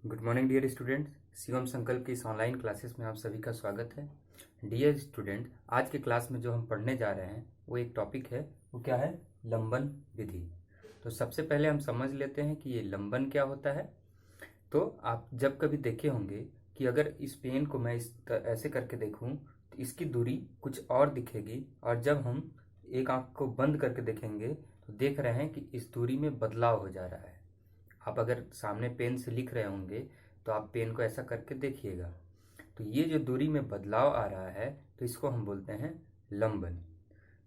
Good morning dear students. Shivam Sankalp की इस online classes में आप सभी का स्वागत है। डियर स्टूडेंट, आज के क्लास में जो हम पढ़ने जा रहे हैं वो एक टॉपिक है। वो क्या है? लंबन विधि। तो सबसे पहले हम समझ लेते हैं कि ये लंबन क्या होता है। तो आप जब कभी देखे होंगे कि अगर इस पेन को मैं ऐसे करके देखूं तो इसकी दूरी कुछ और दिखेगी, और जब हम एक आंख को बंद करके देखेंगे तो देख रहे हैं कि इस दूरी में बदलाव हो जा रहा है। आप अगर सामने पेन से लिख रहे होंगे तो आप पेन को ऐसा करके देखिएगा, तो ये जो दूरी में बदलाव आ रहा है तो इसको हम बोलते हैं लंबन।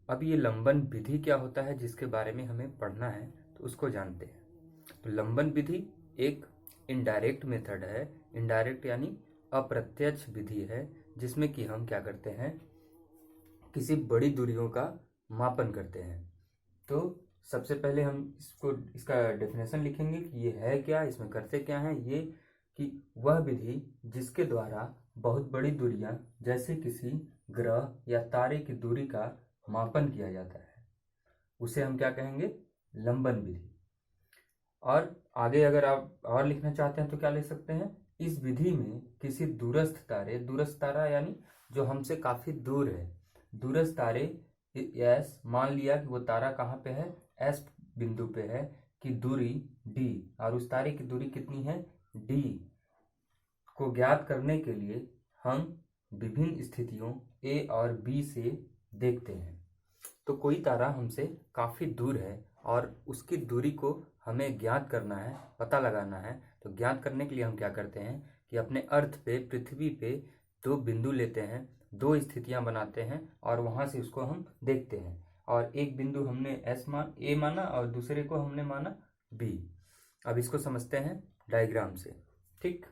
अब ये लंबन विधि क्या होता है जिसके बारे में हमें पढ़ना है, तो उसको जानते हैं। तो लंबन विधि एक इनडायरेक्ट मेथड है। इनडायरेक्ट यानी अप्रत्यक्ष विधि है, जिसमें कि हम क्या करते हैं, किसी बड़ी दूरियों का मापन करते हैं। तो सबसे पहले हम इसका डेफिनेशन लिखेंगे कि ये है क्या, इसमें करते क्या है। ये कि वह विधि जिसके द्वारा बहुत बड़ी दूरियां जैसे किसी ग्रह या तारे की दूरी का मापन किया जाता है, उसे हम क्या कहेंगे? लंबन विधि। और आगे अगर आप और लिखना चाहते हैं तो क्या लिख सकते हैं? इस विधि में किसी दूरस्थ तारा यानी जो हमसे काफी दूर है, दूरस्थ तारे एस, मान लिया कि वो तारा कहाँ पे है? एस बिंदु पे है, कि दूरी डी, और उस तारे की दूरी कितनी है? डी को ज्ञात करने के लिए हम विभिन्न स्थितियों ए और बी से देखते हैं। तो कोई तारा हमसे काफी दूर है और उसकी दूरी को हमें ज्ञात करना है, पता लगाना है। तो ज्ञात करने के लिए हम क्या करते हैं कि अपने अर्थ पे, पृथ्वी पे दो बिंदु लेते हैं, दो स्थितियां बनाते हैं और वहां से उसको हम देखते हैं। और एक बिंदु हमने ए माना और दूसरे को हमने माना बी। अब इसको समझते हैं डायग्राम से। ठीक,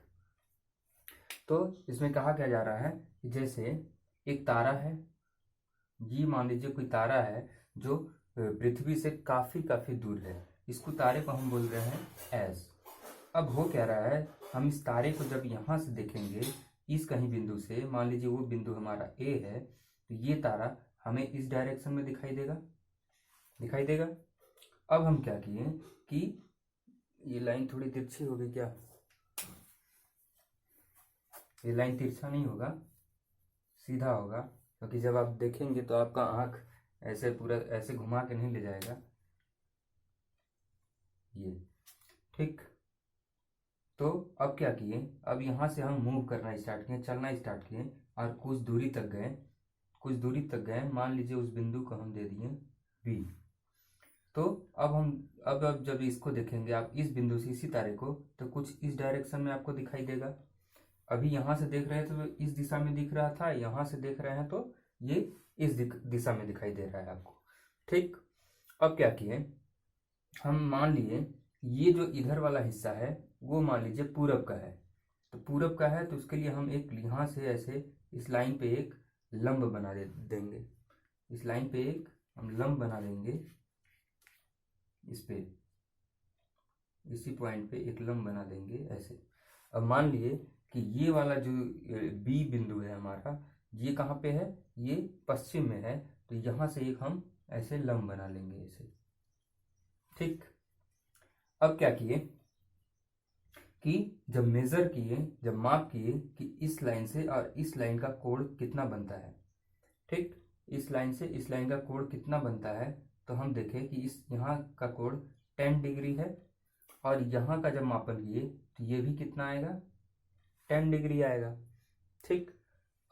तो इसमें कहा क्या जा रहा है कि जैसे एक तारा है, ये मान लीजिए कोई तारा है जो पृथ्वी से काफी काफी दूर है। इसको तारे को हम बोल रहे हैं एस। अब हो क्या रहा है, हम इस तारे को जब यहां से देखेंगे, इस कहीं बिंदु से, मान लीजिए वो बिंदु हमारा ए है, तो ये तारा हमें इस डायरेक्शन में दिखाई देगा। अब हम क्या किए कि ये लाइन थोड़ी तिरछी हो गई क्या? ये लाइन तिरछा नहीं होगा, सीधा होगा, क्योंकि जब आप देखेंगे तो आपका आंख ऐसे पूरा ऐसे घुमा के नहीं ले जाएगा ये। ठीक, तो अब क्या किए, अब यहां से हम मूव करना स्टार्ट किए, चलना स्टार्ट किए, और कुछ दूरी तक गए। मान लीजिए उस बिंदु को हम दे दिए बी। तो अब जब इसको देखेंगे आप इस बिंदु से इसी तारे को, तो कुछ इस डायरेक्शन में आपको दिखाई देगा। अभी यहां से देख रहे थे तो इस दिशा में दिख रहा था, यहां से देख रहे हैं तो ये इस दिशा में दिखाई दे रहा है आपको। ठीक, अब क्या किए, हम मान लिए ये जो इधर वाला हिस्सा है वो मान लीजिए पूरब का है। तो पूरब का है तो उसके लिए हम एक यहां से ऐसे इस लाइन पे एक लंब बना देंगे। इस लाइन पे एक हम लंब बना देंगे, इस पे, इसी पॉइंट पे एक लंब बना देंगे ऐसे। अब मान लिए कि ये वाला जो बी बिंदु है हमारा, ये कहाँ पे है? ये पश्चिम में है, तो यहां से एक हम ऐसे लंब बना लेंगे ऐसे। ठीक, अब क्या किए कि जब माप किए कि इस लाइन से और इस लाइन का कोण कितना बनता है। ठीक, इस लाइन से इस लाइन का कोण कितना बनता है, तो हम देखें कि इस यहाँ का कोण 10 डिग्री है, और यहाँ का जब मापन किए तो ये भी कितना आएगा? 10 डिग्री आएगा। ठीक,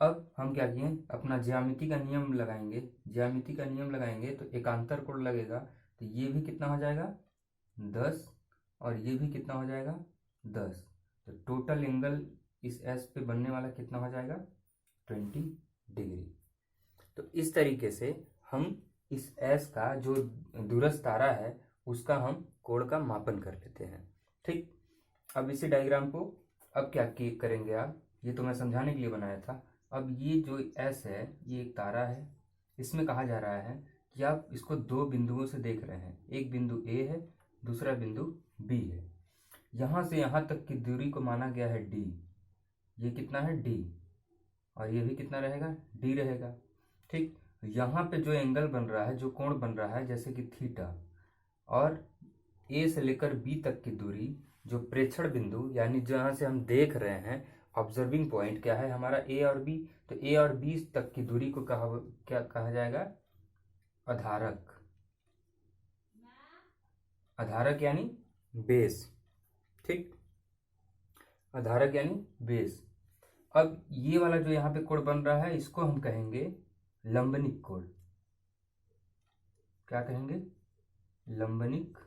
अब हम क्या किए, अपना ज्यामिति का नियम लगाएंगे तो एकांतर कोण लगेगा, तो ये भी कितना हो जाएगा? 10, और ये भी कितना हो जाएगा? 10। तो टोटल एंगल इस एस पे बनने वाला कितना हो जाएगा? 20 डिग्री। तो इस तरीके से हम इस एस का जो दूरस्थ तारा है उसका हम कोण का मापन कर लेते हैं। ठीक, अब इसी डायग्राम को अब क्या करेंगे आप, ये तो मैं समझाने के लिए बनाया था। अब ये जो एस है ये एक तारा है, इसमें कहा जा रहा है कि आप इसको दो बिंदुओं से देख रहे हैं। एक बिंदु ए है, दूसरा बिंदु बी है। यहां से यहां तक की दूरी को माना गया है डी। ये कितना है? डी। और ये भी कितना रहेगा? डी रहेगा। ठीक, यहाँ पे जो एंगल बन रहा है, जो कोण बन रहा है, जैसे कि थीटा, और ए से लेकर बी तक की दूरी, जो प्रेक्षण बिंदु यानी जहां से हम देख रहे हैं, ऑब्जर्विंग पॉइंट क्या है हमारा ए और बी, तो ए और बी तक की दूरी को क्या कहा जाएगा? आधारक। आधारक यानी बेस। ठीक, आधारक यानी बेस। अब ये वाला जो यहाँ पे कोण बन रहा है इसको हम कहेंगे लंबनिक कोण। क्या कहेंगे? लंबनिक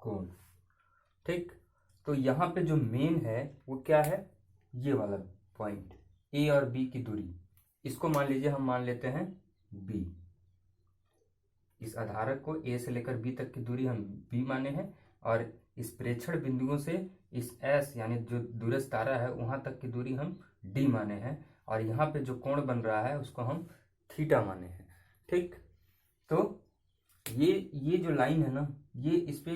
कोण। ठीक, तो यहाँ पे जो मेन है वो क्या है? ये वाला पॉइंट ए और बी की दूरी, इसको मान लीजिए हम मान लेते हैं बी। इस आधारक को ए से लेकर बी तक की दूरी हम बी माने हैं, और इस प्रेक्षण बिंदुओं से इस एस यानी जो दूरस्थ तारा है वहां तक की दूरी हम डी माने हैं, और यहाँ पे जो कोण बन रहा है उसको हम थीटा माने हैं। ठीक, तो ये जो लाइन है ना, ये इस पे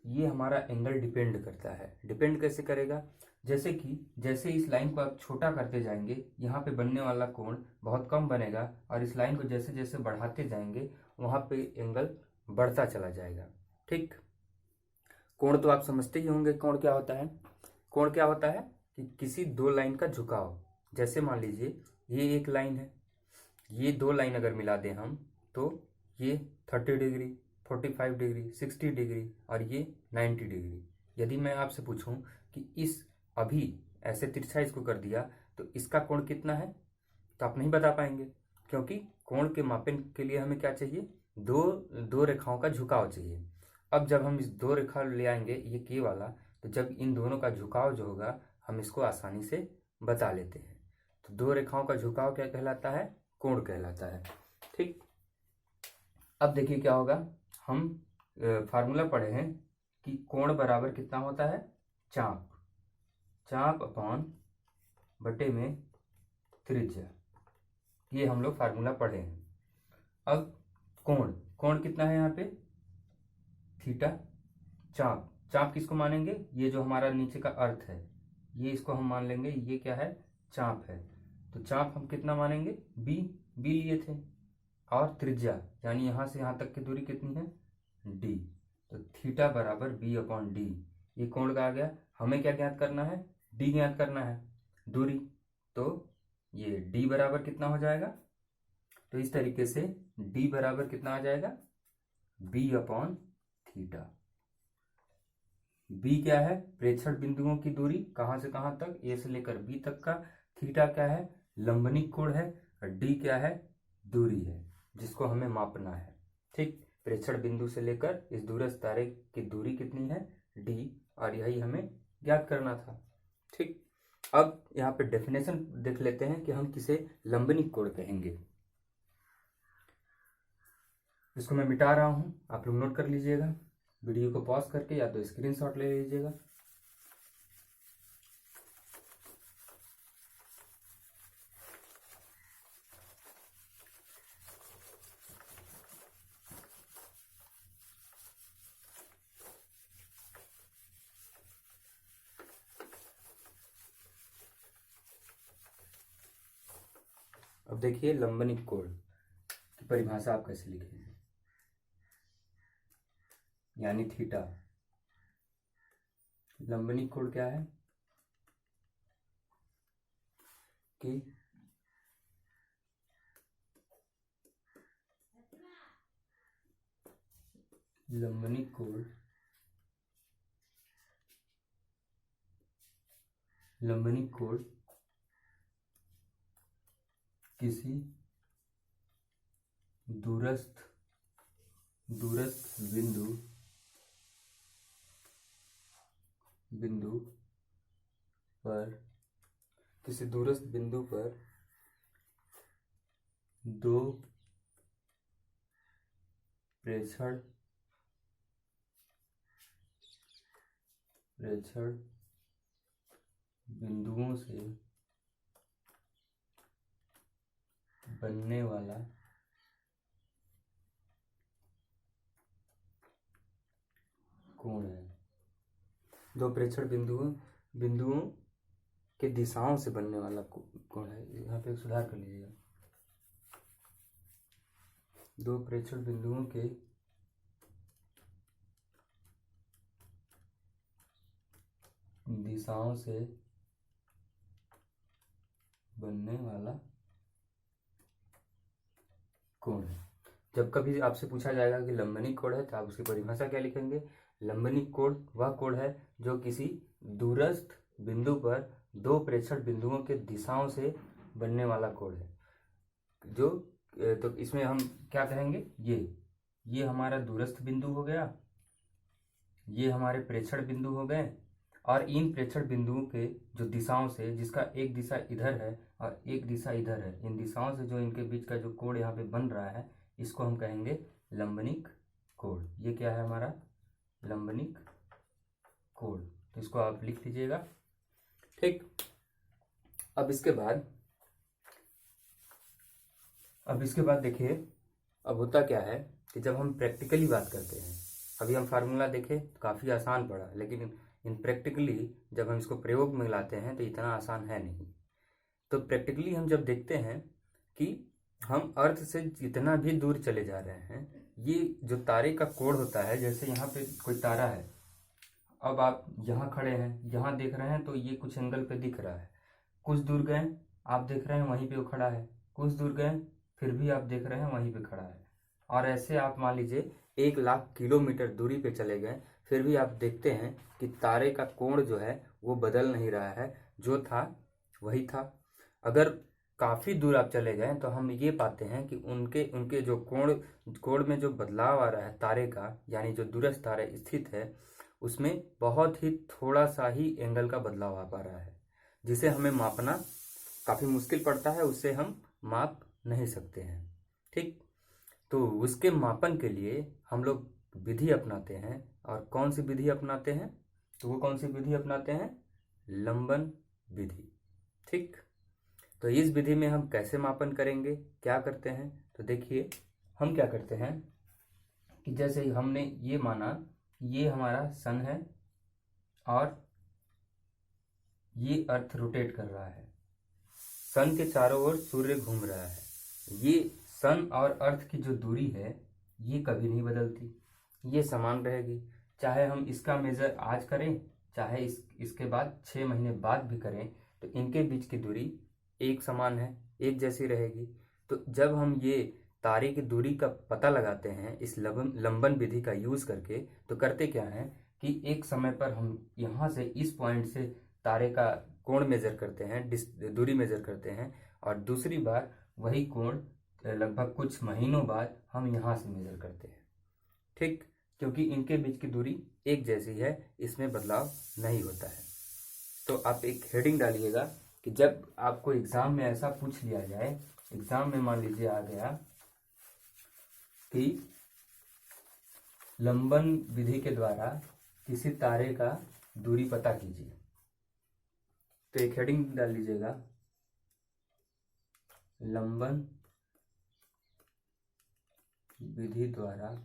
ये हमारा एंगल डिपेंड करता है। डिपेंड कैसे करेगा? जैसे इस लाइन को आप छोटा करते जाएंगे, यहाँ पे बनने वाला कोण बहुत कम बनेगा, और इस लाइन को जैसे जैसे बढ़ाते जाएंगे वहां पे एंगल बढ़ता चला जाएगा। ठीक, कोण तो आप समझते ही होंगे कोण क्या होता है। कोण क्या होता है कि किसी दो लाइन का झुकाव। जैसे मान लीजिए ये एक लाइन है, ये दो लाइन अगर मिला दें हम तो ये 30 डिग्री, 45 डिग्री, 60 डिग्री और ये 90 डिग्री। यदि मैं आपसे पूछूं कि इस अभी ऐसे तिरछा इसको कर दिया तो इसका कोण कितना है, तो आप नहीं बता पाएंगे, क्योंकि कोण के मापन के लिए हमें क्या चाहिए? दो रेखाओं का झुकाव चाहिए। अब जब हम इस दो रेखा ले आएंगे ये के वाला, तो जब इन दोनों का झुकाव जो होगा हम इसको आसानी से बता लेते हैं। तो दो रेखाओं का झुकाव क्या कहलाता है? कोण कहलाता है। ठीक, अब देखिए क्या होगा। हम फार्मूला पढ़े हैं कि कोण बराबर कितना होता है? चाप। चाप अपॉन बटे में त्रिज्या, ये हम लोग फार्मूला पढ़े हैं। अब कोण कितना है यहाँ पे? थीटा। चाप किसको मानेंगे? ये जो हमारा नीचे का अर्थ है ये इसको हम मान लेंगे, ये क्या है? चाप है। तो चाप हम कितना मानेंगे? बी लिए थे। और त्रिज्या यानी यहां से यहां तक की दूरी कितनी है? डी। तो थीटा बराबर बी अपॉन डी, ये कोण का आ गया। हमें क्या ज्ञात करना है? डी ज्ञात करना है, दूरी। तो ये डी बराबर कितना हो जाएगा? तो इस तरीके से डी बराबर कितना आ जाएगा? B upon theta. बी क्या है? प्रेक्षण बिंदुओं की दूरी, कहां से कहां तक? ए से लेकर बी तक का। थीटा क्या है? लंबनिक कोण है। और डी क्या है? दूरी है जिसको हमें मापना है। ठीक, प्रेक्षण बिंदु से लेकर इस दूरस्थ तारे की दूरी कितनी है? डी, और यही हमें ज्ञात करना था। ठीक, अब यहाँ पे डेफिनेशन देख लेते हैं कि हम किसे लंबनिक कोण कहेंगे। इसको मैं मिटा रहा हूं, आप लोग नोट कर लीजिएगा, वीडियो को पॉज करके या तो स्क्रीनशॉट ले लीजिएगा। अब देखिए लंबनिक कोण की परिभाषा आप कैसे लिखेंगे, यानी थीटा। लंबनिक कोण क्या है कि लंबनिक कोण किसी दूरस्थ बिंदु पर दो प्रेक्षण बिंदुओं से बनने वाला कोण है। दो प्रेक्षण बिंदुओं के दिशाओं से बनने वाला कोण है। यहाँ पे सुधार कर लीजिएगा। दो प्रेक्षण बिंदुओं के दिशाओं से बनने वाला कोण है। जब कभी आपसे पूछा जाएगा कि लंबनिक कोण है तो आप उसकी परिभाषा क्या लिखेंगे? लंबनिक कोण वह कोण है जो किसी दूरस्थ बिंदु पर दो प्रेक्षण बिंदुओं के दिशाओं से बनने वाला कोण है। जो तो इसमें हम क्या कहेंगे? ये हमारा दूरस्थ बिंदु हो गया, ये हमारे प्रेक्षण बिंदु हो गए, और इन प्रेक्षण बिंदुओं के जो दिशाओं से, जिसका एक दिशा इधर है और एक दिशा इधर है, इन दिशाओं से जो इनके बीच का जो कोण यहाँ पे बन रहा है, इसको हम कहेंगे लंबनिक कोण। ये क्या है हमारा? लंबनिक कोण। तो इसको आप लिख लीजिएगा, ठीक। अब इसके बाद देखिए, अब होता क्या है कि जब हम प्रैक्टिकली बात करते हैं, अभी हम फार्मूला देखें तो काफ़ी आसान पड़ा, लेकिन इन प्रैक्टिकली जब हम इसको प्रयोग में लाते हैं तो इतना आसान है नहीं। तो प्रैक्टिकली हम जब देखते हैं कि हम अर्थ से जितना भी दूर चले जा रहे हैं, ये जो तारे का कोण होता है, जैसे यहाँ पे कोई तारा है, अब आप यहाँ खड़े हैं, यहाँ देख रहे हैं तो ये कुछ एंगल पे दिख रहा है, कुछ दूर गए आप देख रहे हैं वहीं पे वो खड़ा है, कुछ दूर गए फिर भी आप देख रहे हैं वहीं पे खड़ा है, और ऐसे आप मान लीजिए 1,00,000 किलोमीटर दूरी पे चले गए, फिर भी आप देखते हैं कि तारे का कोण जो है वो बदल नहीं रहा है, जो था वही था। अगर काफ़ी दूर आप चले गए तो हम ये पाते हैं कि उनके जो कोण में जो बदलाव आ रहा है तारे का, यानी जो दूरस्थ तारा स्थित है उसमें बहुत ही थोड़ा सा ही एंगल का बदलाव आ पा रहा है, जिसे हमें मापना काफ़ी मुश्किल पड़ता है, उससे हम माप नहीं सकते हैं, ठीक। तो उसके मापन के लिए हम लोग विधि अपनाते हैं, और कौन सी विधि अपनाते हैं? तो वो कौन सी विधि अपनाते हैं? लंबन विधि, ठीक। तो इस विधि में हम कैसे मापन करेंगे, क्या करते हैं? तो देखिए, हम क्या करते हैं कि जैसे ही हमने ये माना ये हमारा सन है और ये अर्थ रोटेट कर रहा है, सन के चारों ओर सूर्य घूम रहा है, ये सन और अर्थ की जो दूरी है ये कभी नहीं बदलती, ये समान रहेगी। चाहे हम इसका मेज़र आज करें, चाहे इसके बाद 6 महीने बाद भी करें, तो इनके बीच की दूरी एक समान है, एक जैसी रहेगी। तो जब हम ये तारे की दूरी का पता लगाते हैं इस लंबन विधि का यूज़ करके, तो करते क्या है कि एक समय पर हम यहाँ से इस पॉइंट से तारे का कोण मेजर करते हैं, दूरी मेजर करते हैं, और दूसरी बार वही कोण लगभग कुछ महीनों बाद हम यहाँ से मेजर करते हैं, ठीक, क्योंकि इनके बीच की दूरी एक जैसी है, इसमें बदलाव नहीं होता है। तो आप एक हेडिंग डालिएगा कि जब आपको एग्जाम में ऐसा पूछ लिया जाए, एग्जाम में मान लीजिए आ गया कि लंबन विधि के द्वारा किसी तारे का दूरी पता कीजिए, तो एक हेडिंग डाल लीजिएगा, लंबन विधि द्वारा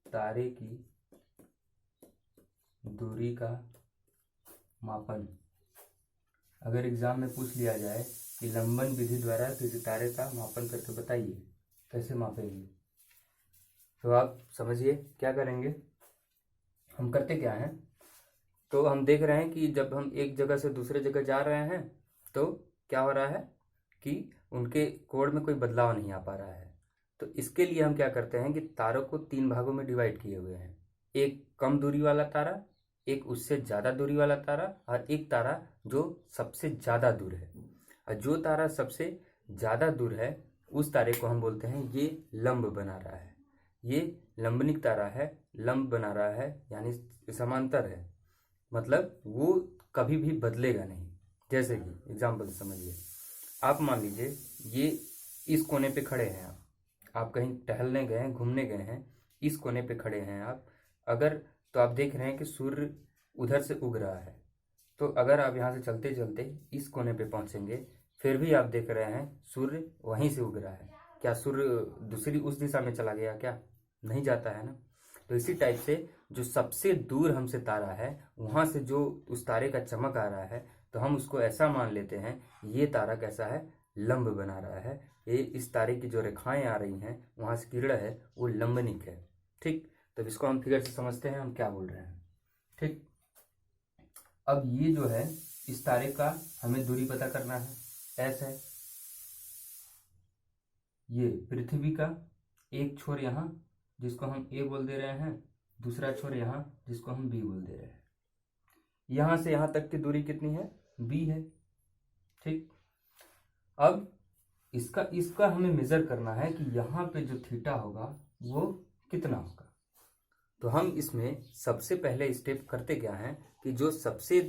तारे की दूरी का मापन। अगर एग्जाम में पूछ लिया जाए कि लंबन विधि द्वारा किसी तारे का मापन करके बताइए, कैसे मापेंगे, तो आप समझिए क्या करेंगे। हम करते क्या हैं, तो हम देख रहे हैं कि जब हम एक जगह से दूसरे जगह जा रहे हैं तो क्या हो रहा है कि उनके कोण में कोई बदलाव नहीं आ पा रहा है। तो इसके लिए हम क्या करते हैं कि तारों को 3 भागों में डिवाइड किए हुए हैं, एक कम दूरी वाला तारा, एक उससे ज़्यादा दूरी वाला तारा, और एक तारा जो सबसे ज़्यादा दूर है। और जो तारा सबसे ज़्यादा दूर है उस तारे को हम बोलते हैं ये लंब बना रहा है, ये लंबनिक तारा है, लंब बना रहा है, यानी समांतर है, मतलब वो कभी भी बदलेगा नहीं। जैसे कि एग्जाम्पल समझिए, आप मान लीजिए ये इस कोने पे खड़े हैं, आप कहीं टहलने गए हैं, घूमने गए हैं, इस कोने पे खड़े हैं आप, अगर तो आप देख रहे हैं कि सूर्य उधर से उग रहा है, तो अगर आप यहाँ से चलते चलते इस कोने पे पहुँचेंगे, फिर भी आप देख रहे हैं सूर्य वहीं से उग रहा है, क्या सूर्य दूसरी उस दिशा में चला गया? क्या नहीं जाता है ना। तो इसी टाइप से जो सबसे दूर हमसे तारा है वहाँ से जो उस तारे का चमक आ रहा है, तो हम उसको ऐसा मान लेते हैं ये तारा कैसा है, लंब बना रहा है, ये इस तारे की जो रेखाएं आ रही हैं वहाँ से किरण है वो लंबनिक है, ठीक। तो इसको हम फिगर से समझते हैं हम क्या बोल रहे हैं। ठीक। अब ये जो है इस तारे का हमें दूरी पता करना है, एस है। ये पृथ्वी का एक छोर यहाँ जिसको हम ए बोल दे रहे हैं, दूसरा छोर यहाँ जिसको हम बी बोल दे रहे हैं। यहाँ से यहाँ तक की दूरी कितनी है, बी है। ठीक। अब इसका हमें मेजर करना है कि यहाँ पे जो थीटा होगा वो कितना होगा। तो हम इसमें सबसे पहले स्टेप करते क्या है कि जो सबसे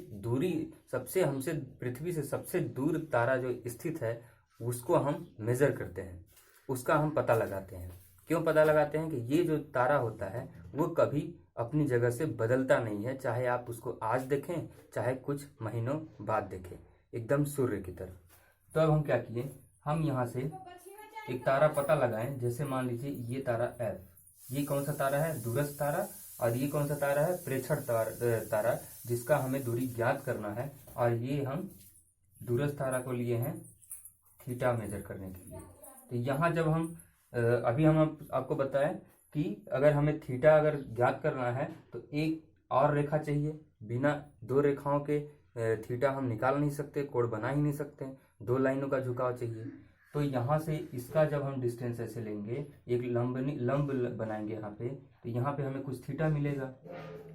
हमसे पृथ्वी से सबसे दूर तारा जो स्थित है उसको हम मेजर करते हैं, उसका हम पता लगाते हैं। क्यों पता लगाते हैं कि ये जो तारा होता है वो कभी अपनी जगह से बदलता नहीं है, चाहे आप उसको आज देखें चाहे कुछ महीनों बाद देखें, एकदम सूर्य की तरह। तो अब हम क्या किए, हम यहाँ से एक तारा पता लगाएं। जैसे मान लीजिए ये तारा एफ, ये कौन सा तारा है, दूरस्थ तारा, और ये कौन सा तारा है, प्रेक्षण तारा, जिसका हमें दूरी ज्ञात करना है। और ये हम दूरस्थ तारा को लिए हैं थीटा मेजर करने के लिए। तो यहाँ जब हम अभी हम आपको बताएं कि अगर हमें थीटा अगर ज्ञात करना है तो एक और रेखा चाहिए, बिना दो रेखाओं के थीटा हम निकाल नहीं सकते, कोण बना ही नहीं सकते, दो लाइनों का झुकाव चाहिए। तो यहाँ से इसका जब हम डिस्टेंस ऐसे लेंगे, एक लंब बनाएंगे यहाँ पे, तो यहाँ पे हमें कुछ थीटा मिलेगा।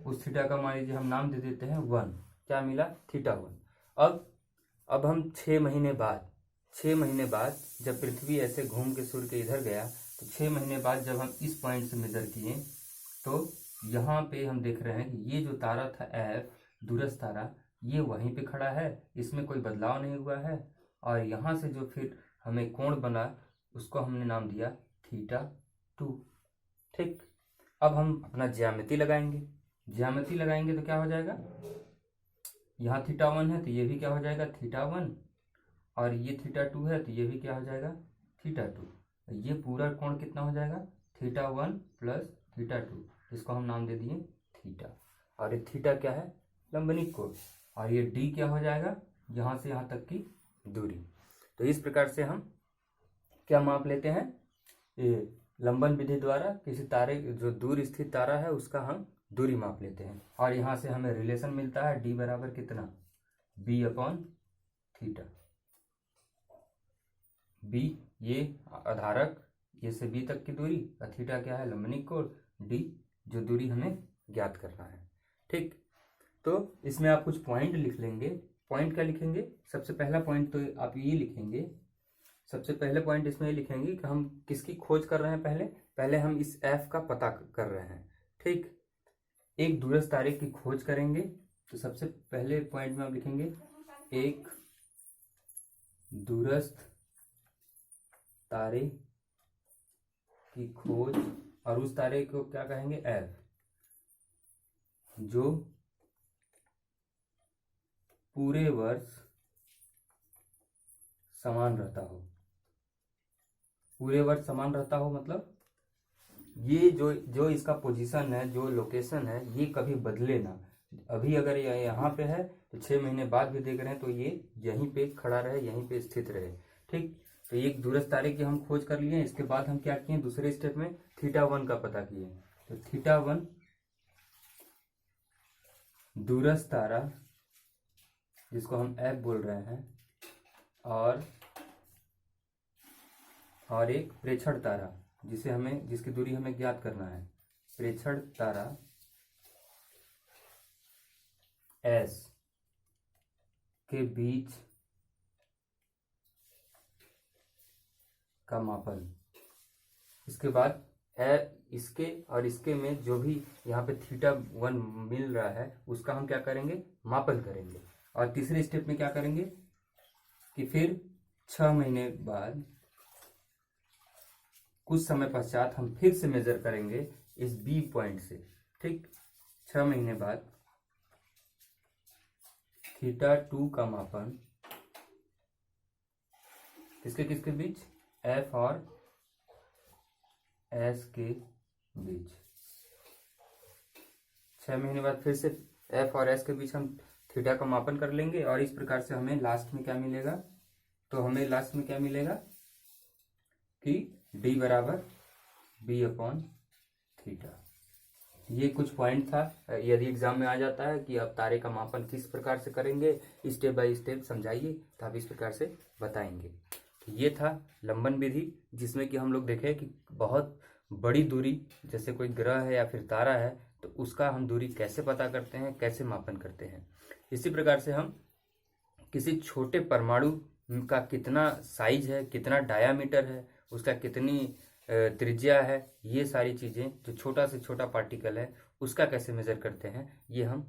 उस थीटा का मान लीजिए हम नाम दे देते हैं 1, क्या मिला, थीटा 1। अब हम 6 महीने बाद जब पृथ्वी ऐसे घूम के सूर्य के इधर गया, तो 6 महीने बाद जब हम इस पॉइंट से मेजर किए तो यहाँ पे हम देख रहे हैं कि ये जो तारा था एफ, दूरस्थ तारा, ये वहीं पे खड़ा है, इसमें कोई बदलाव नहीं हुआ है। और यहाँ से जो फिर हमें कोण बना उसको हमने नाम दिया थीटा 2। ठीक। अब हम अपना ज्यामिति लगाएंगे तो क्या हो जाएगा, यहाँ थीटा 1 है तो ये भी क्या हो जाएगा, थीटा 1, और ये थीटा 2 है तो ये भी क्या हो जाएगा, थीटा 2। ये पूरा कोण कितना हो जाएगा, थीटा 1 प्लस थीटा 2, जिसको हम नाम दे दिए थीटा। और ये थीटा क्या है, लंबनिक कोण, और ये डी क्या हो जाएगा, यहाँ से यहाँ तक की दूरी। तो इस प्रकार से हम क्या माप लेते हैं, ये लंबन विधि द्वारा किसी तारे जो दूर स्थित तारा है उसका हम दूरी माप लेते हैं। और यहाँ से हमें रिलेशन मिलता है डी बराबर कितना, बी अपॉन थीटा। बी ये आधारक, ये से बी तक की दूरी, और थीटा क्या है, लंबनिक कोण, डी जो दूरी हमें ज्ञात करना है। ठीक। तो इसमें आप कुछ पॉइंट लिख लेंगे। पॉइंट क्या लिखेंगे, सबसे पहला पॉइंट तो आप ये लिखेंगे, सबसे पहले पॉइंट इसमें ये लिखेंगे कि हम किसकी खोज कर रहे हैं, पहले हम इस एफ का पता कर रहे हैं। ठीक। एक दूरस्थ तारे की खोज करेंगे, तो सबसे पहले पॉइंट में आप लिखेंगे एक दूरस्थ तारे की खोज, और उस तारे को क्या कहेंगे, एफ, जो पूरे वर्ष समान रहता हो। पूरे वर्ष समान रहता हो मतलब ये जो इसका पोजीशन है, जो लोकेशन है, ये कभी बदले ना। अभी अगर ये यहाँ पे है तो 6 महीने बाद भी देख रहे हैं तो ये यहीं पे खड़ा रहे, यहीं पे स्थित रहे। ठीक। तो एक दूरस्थ तारे की हम खोज कर लिए। इसके बाद हम क्या किए, दूसरे स्टेप में थीटा 1 का पता किए। तो थीटा 1 दूरस्थ तारा जिसको हम एफ बोल रहे हैं, और एक प्रेक्षण तारा जिसकी दूरी हमें ज्ञात करना है, प्रेक्षण तारा एस के बीच का मापन। इसके बाद इसके और इसके में जो भी यहाँ पे थीटा 1 मिल रहा है उसका हम क्या करेंगे, मापन करेंगे। और तीसरे स्टेप में क्या करेंगे कि फिर 6 महीने बाद कुछ समय पश्चात हम फिर से मेजर करेंगे इस बी पॉइंट से। ठीक। 6 महीने बाद थीटा 2 का मापन किसके बीच, एफ और एस के बीच। 6 महीने बाद फिर से एफ और एस के बीच हम थीटा का मापन कर लेंगे। और इस प्रकार से हमें लास्ट में क्या मिलेगा, तो हमें लास्ट में क्या मिलेगा कि डी बराबर बी अपॉन थीटा। ये कुछ पॉइंट था। यदि एग्जाम में आ जाता है कि आप तारे का मापन किस प्रकार से करेंगे, स्टेप बाय स्टेप समझाइए, तो आप इस प्रकार से बताएंगे। तो ये था लंबन विधि, जिसमें कि हम लोग देखें कि बहुत बड़ी दूरी, जैसे कोई ग्रह है या फिर तारा है, तो उसका हम दूरी कैसे पता करते हैं, कैसे मापन करते हैं। इसी प्रकार से हम किसी छोटे परमाणु का कितना साइज है, कितना डायामीटर है, उसका कितनी त्रिज्या है, ये सारी चीज़ें, जो छोटा से छोटा पार्टिकल है उसका कैसे मेजर करते हैं, ये हम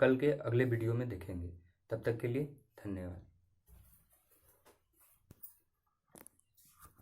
कल के अगले वीडियो में देखेंगे। तब तक के लिए धन्यवाद।